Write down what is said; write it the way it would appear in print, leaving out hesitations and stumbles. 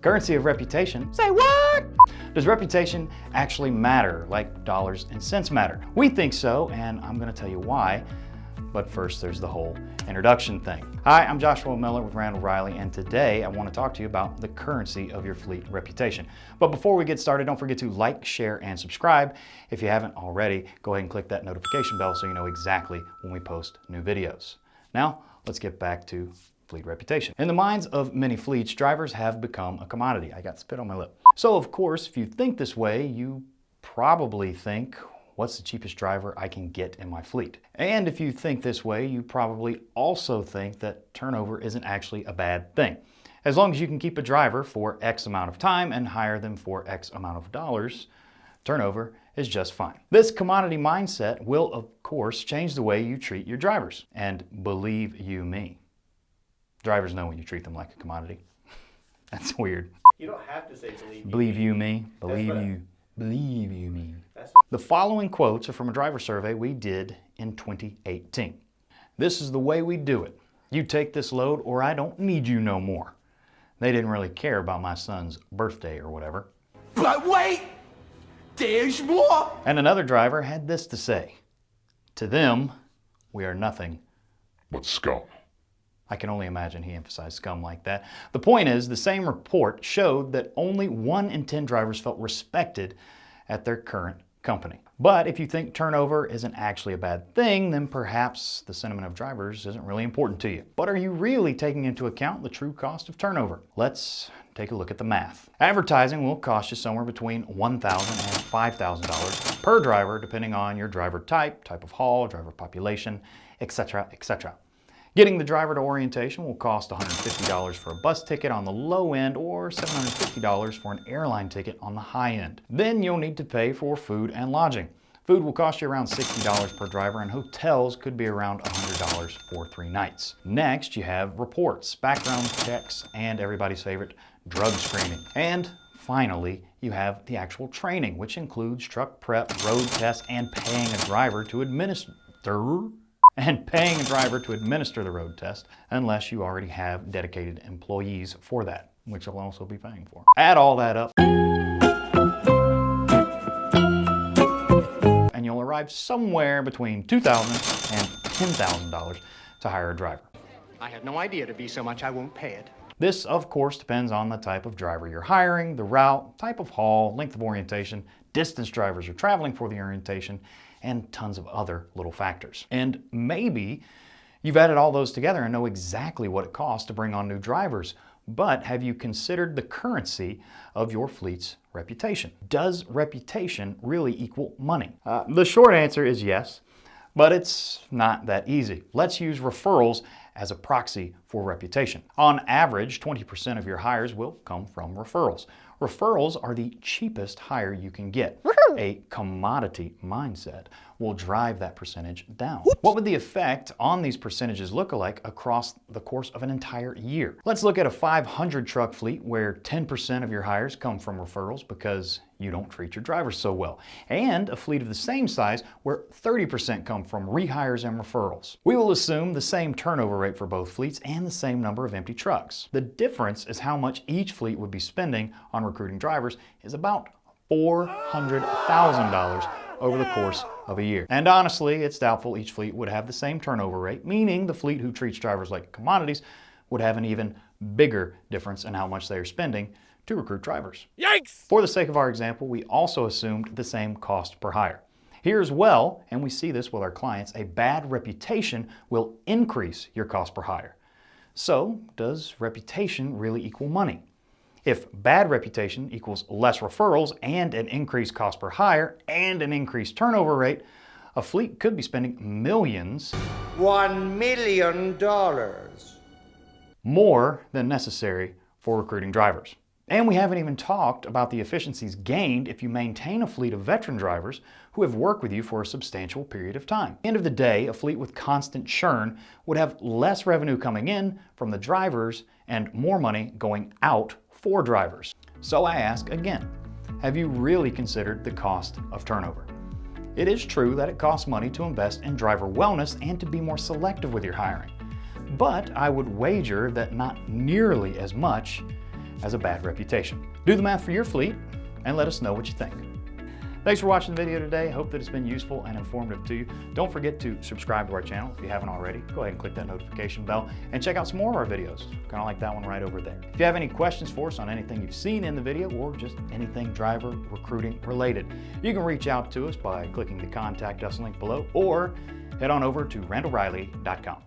Currency of reputation? Say what? Does reputation actually matter, like dollars and cents matter? We think so, and I'm gonna tell you why. But first, there's the whole introduction thing. Hi, I'm Joshua Miller with Randall-Reilly, and today I want to talk to you about the currency of your fleet reputation. But before we get started, don't forget to like, share, and subscribe. If you haven't already, go ahead and click that notification bell so you know exactly when we post new videos. Now, let's get back to fleet reputation. In the minds of many fleets, drivers have become a commodity. I got spit on my lip. So of course, if you think this way, you probably think, what's the cheapest driver I can get in my fleet? And if you think this way, you probably also think that turnover isn't actually a bad thing. As long as you can keep a driver for X amount of time and hire them for X amount of dollars, turnover is just fine. This commodity mindset will, of course, change the way you treat your drivers. And believe you me, drivers know when you treat them like a commodity. That's weird. You don't have to say believe you. Believe you me, believe you. Believe you me. The following quotes are from a driver survey we did in 2018. This is the way we do it. You take this load or I don't need you no more. They didn't really care about my son's birthday or whatever. But wait! There's more! And another driver had this to say. To them, we are nothing but scum. I can only imagine he emphasized scum like that. The point is, the same report showed that only 1 in 10 drivers felt respected at their current company. But if you think turnover isn't actually a bad thing, then perhaps the sentiment of drivers isn't really important to you. But are you really taking into account the true cost of turnover? Let's take a look at the math. Advertising will cost you somewhere between $1,000 and $5,000 per driver, depending on your driver type of haul, driver population, etc., etc. Getting the driver to orientation will cost $150 for a bus ticket on the low end or $750 for an airline ticket on the high end. Then you'll need to pay for food and lodging. Food will cost you around $60 per driver, and hotels could be around $100 for 3 nights. Next, you have reports, background checks, and everybody's favorite, drug screening. And finally, you have the actual training, which includes truck prep, road tests, and paying a driver to administer the road test, unless you already have dedicated employees for that, which you'll also be paying for. Add all that up, and you'll arrive somewhere between $2,000 and $10,000 to hire a driver. I had no idea it'd be so much I won't pay it. This, of course, depends on the type of driver you're hiring, the route, type of haul, length of orientation, distance drivers are traveling for the orientation, and tons of other little factors. And maybe you've added all those together and know exactly what it costs to bring on new drivers, but have you considered the currency of your fleet's reputation? Does reputation really equal money? The short answer is yes, but it's not that easy. Let's use referrals as a proxy for reputation. On average, 20% of your hires will come from referrals. Referrals are the cheapest hire you can get. A commodity mindset will drive that percentage down. What would the effect on these percentages look like across the course of an entire year? Let's look at a 500 truck fleet where 10% of your hires come from referrals because you don't treat your drivers so well, and a fleet of the same size where 30% come from rehires and referrals. We will assume the same turnover rate for both fleets and the same number of empty trucks. The difference is how much each fleet would be spending on recruiting drivers is about $400,000 over the course of a year. And honestly, it's doubtful each fleet would have the same turnover rate, meaning the fleet who treats drivers like commodities would have an even bigger difference in how much they are spending to recruit drivers. Yikes! For the sake of our example, we also assumed the same cost per hire. Here as well, and we see this with our clients, a bad reputation will increase your cost per hire. So, does reputation really equal money? If bad reputation equals less referrals and an increased cost per hire and an increased turnover rate, a fleet could be spending millions, $1 million. more than necessary for recruiting drivers. And we haven't even talked about the efficiencies gained if you maintain a fleet of veteran drivers who have worked with you for a substantial period of time. At the end of the day, a fleet with constant churn would have less revenue coming in from the drivers and more money going out for drivers. So I ask again, have you really considered the cost of turnover? It is true that it costs money to invest in driver wellness and to be more selective with your hiring. But I would wager that not nearly as much as a bad reputation. Do the math for your fleet and let us know what you think. Thanks for watching the video today. I hope that it's been useful and informative to you. Don't forget to subscribe to our channel if you haven't already. Go ahead and click that notification bell and check out some more of our videos, kind of like that one right over there. If you have any questions for us on anything you've seen in the video or just anything driver recruiting related, you can reach out to us by clicking the Contact Us link below or head on over to Randall-Reilly.com.